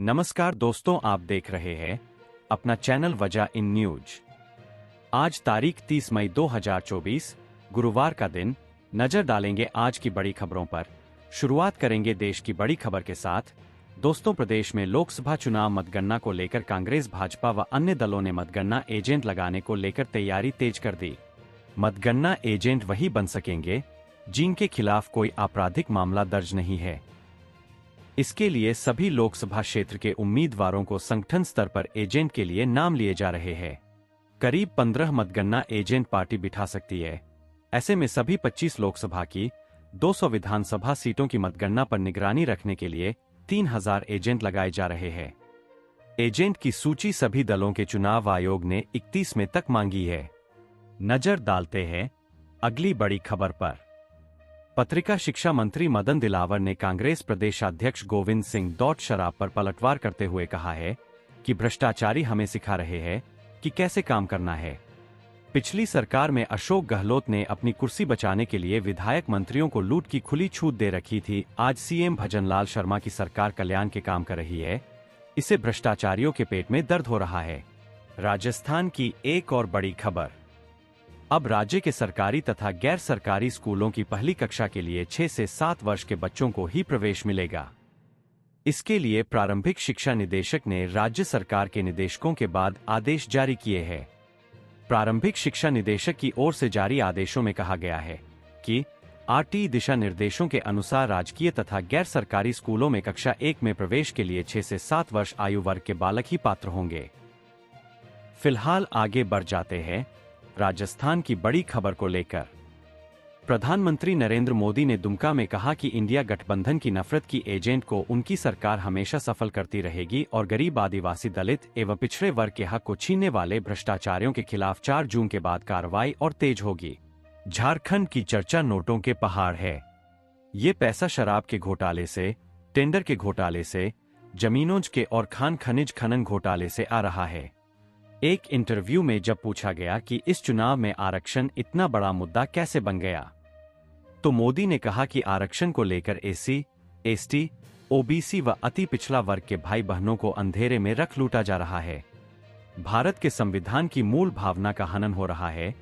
नमस्कार दोस्तों, आप देख रहे हैं अपना चैनल वजह इन न्यूज। आज तारीख 30 मई 2024 गुरुवार का दिन। नजर डालेंगे आज की बड़ी खबरों पर। शुरुआत करेंगे देश की बड़ी खबर के साथ। दोस्तों, प्रदेश में लोकसभा चुनाव मतगणना को लेकर कांग्रेस, भाजपा व अन्य दलों ने मतगणना एजेंट लगाने को लेकर तैयारी तेज कर दी। मतगणना एजेंट वही बन सकेंगे जिनके खिलाफ कोई आपराधिक मामला दर्ज नहीं है। इसके लिए सभी लोकसभा क्षेत्र के उम्मीदवारों को संगठन स्तर पर एजेंट के लिए नाम लिए जा रहे हैं। करीब 15 मतगणना एजेंट पार्टी बिठा सकती है। ऐसे में सभी 25 लोकसभा की 200 विधानसभा सीटों की मतगणना पर निगरानी रखने के लिए 3000 एजेंट लगाए जा रहे हैं। एजेंट की सूची सभी दलों के चुनाव आयोग ने 31 में तक मांगी है। नजर डालते हैं अगली बड़ी खबर पर। पत्रिका शिक्षा मंत्री मदन दिलावर ने कांग्रेस प्रदेशाध्यक्ष गोविंद सिंह शराब पर पलटवार करते हुए कहा है कि भ्रष्टाचारी हमें सिखा रहे हैं कि कैसे काम करना है। पिछली सरकार में अशोक गहलोत ने अपनी कुर्सी बचाने के लिए विधायक मंत्रियों को लूट की खुली छूट दे रखी थी। आज सीएम भजनलाल शर्मा की सरकार कल्याण के काम कर रही है। इससे भ्रष्टाचारियों के पेट में दर्द हो रहा है। राजस्थान की एक और बड़ी खबर। अब राज्य के सरकारी तथा गैर सरकारी स्कूलों की पहली कक्षा के लिए 6 से 7 वर्ष के बच्चों को ही प्रवेश मिलेगा। इसके लिए प्रारंभिक शिक्षा निदेशक ने राज्य सरकार के निर्देशों के बाद आदेश जारी किए हैं। प्रारंभिक शिक्षा निदेशक की ओर से जारी आदेशों में कहा गया है कि आरटीई दिशा निर्देशों के अनुसार राजकीय तथा गैर सरकारी स्कूलों में कक्षा 1 में प्रवेश के लिए 6 से 7 वर्ष आयु वर्ग के बालक ही पात्र होंगे। फिलहाल आगे बढ़ जाते हैं राजस्थान की बड़ी खबर को लेकर। प्रधानमंत्री नरेंद्र मोदी ने दुमका में कहा कि इंडिया गठबंधन की नफरत की एजेंट को उनकी सरकार हमेशा सफल करती रहेगी और गरीब, आदिवासी, दलित एवं पिछड़े वर्ग के हक को छीनने वाले भ्रष्टाचारियों के खिलाफ 4 जून के बाद कार्रवाई और तेज होगी। झारखंड की चर्चा नोटों के पहाड़ है। ये पैसा शराब के घोटाले से, टेंडर के घोटाले से, जमीनों के और खान खनिज खनन घोटाले से आ रहा है। एक इंटरव्यू में जब पूछा गया कि इस चुनाव में आरक्षण इतना बड़ा मुद्दा कैसे बन गया, तो मोदी ने कहा कि आरक्षण को लेकर एससी, एसटी, ओबीसी व अति पिछड़ा वर्ग के भाई बहनों को अंधेरे में रख लूटा जा रहा है। भारत के संविधान की मूल भावना का हनन हो रहा है।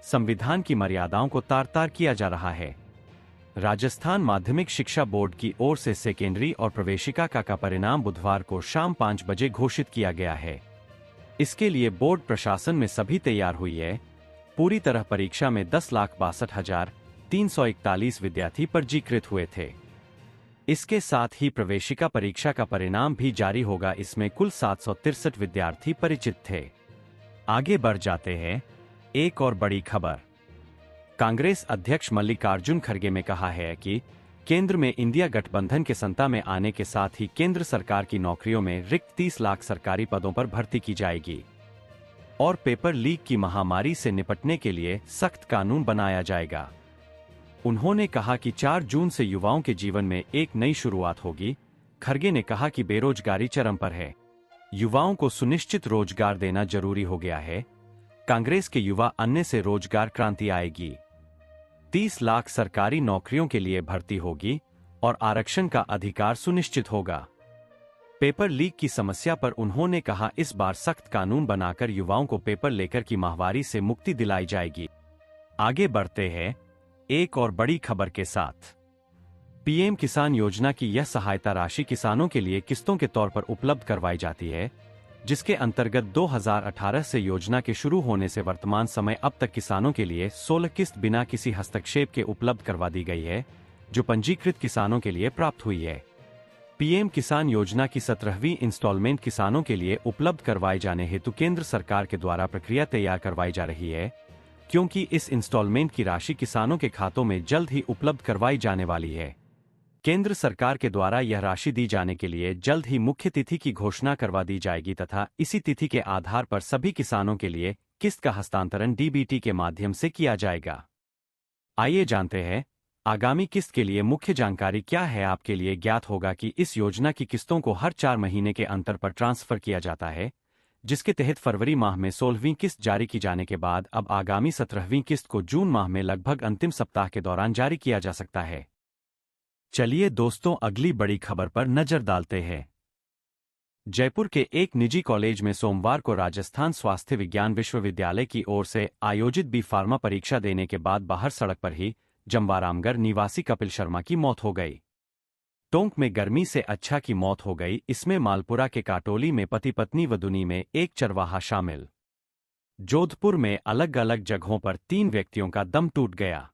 संविधान की मर्यादाओं को तार तार किया जा रहा है। राजस्थान माध्यमिक शिक्षा बोर्ड की ओर से सेकेंडरी और प्रवेशिका का परिणाम बुधवार को शाम 5 बजे घोषित किया गया है। इसके लिए बोर्ड प्रशासन में सभी तैयार हुई है। पूरी तरह परीक्षा में 10,62,341 विद्यार्थी पंजीकृत हुए थे। इसके साथ ही प्रवेशिका परीक्षा का परिणाम भी जारी होगा। इसमें कुल 763 विद्यार्थी परिचित थे। आगे बढ़ जाते हैं एक और बड़ी खबर। कांग्रेस अध्यक्ष मल्लिकार्जुन खड़गे ने कहा है कि केंद्र में इंडिया गठबंधन के सत्ता में आने के साथ ही केंद्र सरकार की नौकरियों में रिक्त 30 लाख सरकारी पदों पर भर्ती की जाएगी और पेपर लीक की महामारी से निपटने के लिए सख्त कानून बनाया जाएगा। उन्होंने कहा कि 4 जून से युवाओं के जीवन में एक नई शुरुआत होगी। खड़गे ने कहा कि बेरोजगारी चरम पर है। युवाओं को सुनिश्चित रोजगार देना जरूरी हो गया है। कांग्रेस के युवा अन्य से रोजगार क्रांति आएगी। 30 लाख सरकारी नौकरियों के लिए भर्ती होगी और आरक्षण का अधिकार सुनिश्चित होगा। पेपर लीक की समस्या पर उन्होंने कहा, इस बार सख्त कानून बनाकर युवाओं को पेपर लेकर की माहवारी से मुक्ति दिलाई जाएगी। आगे बढ़ते हैं एक और बड़ी खबर के साथ। पीएम किसान योजना की यह सहायता राशि किसानों के लिए किस्तों के तौर पर उपलब्ध करवाई जाती है, जिसके अंतर्गत 2018 से योजना के शुरू होने से वर्तमान समय अब तक किसानों के लिए 16 किस्त बिना किसी हस्तक्षेप के उपलब्ध करवा दी गई है, जो पंजीकृत किसानों के लिए प्राप्त हुई है। पीएम किसान योजना की 17वीं इंस्टॉलमेंट किसानों के लिए उपलब्ध करवाए जाने हेतु केंद्र सरकार के द्वारा प्रक्रिया तैयार करवाई जा रही है, क्योंकि इस इंस्टॉलमेंट की राशि किसानों के खातों में जल्द ही उपलब्ध करवाई जाने वाली है। केंद्र सरकार के द्वारा यह राशि दी जाने के लिए जल्द ही मुख्य तिथि की घोषणा करवा दी जाएगी तथा इसी तिथि के आधार पर सभी किसानों के लिए किस्त का हस्तांतरण डीबीटी के माध्यम से किया जाएगा। आइए जानते हैं आगामी किस्त के लिए मुख्य जानकारी क्या है। आपके लिए ज्ञात होगा कि इस योजना की किस्तों को हर 4 महीने के अंतर पर ट्रांसफर किया जाता है, जिसके तहत फरवरी माह में 16वीं किस्त जारी की जाने के बाद अब आगामी 17वीं किस्त को जून माह में लगभग अंतिम सप्ताह के दौरान जारी किया जा सकता है। चलिए दोस्तों, अगली बड़ी खबर पर नजर डालते हैं। जयपुर के एक निजी कॉलेज में सोमवार को राजस्थान स्वास्थ्य विज्ञान विश्वविद्यालय की ओर से आयोजित बी फार्मा परीक्षा देने के बाद बाहर सड़क पर ही जमवारामगढ़ निवासी कपिल शर्मा की मौत हो गई। टोंक में गर्मी से अच्छा की मौत हो गई। इसमें मालपुरा के काटोली में पति पत्नी व दुनी में एक चरवाहा शामिल। जोधपुर में अलग अलग जगहों पर 3 व्यक्तियों का दम टूट गया।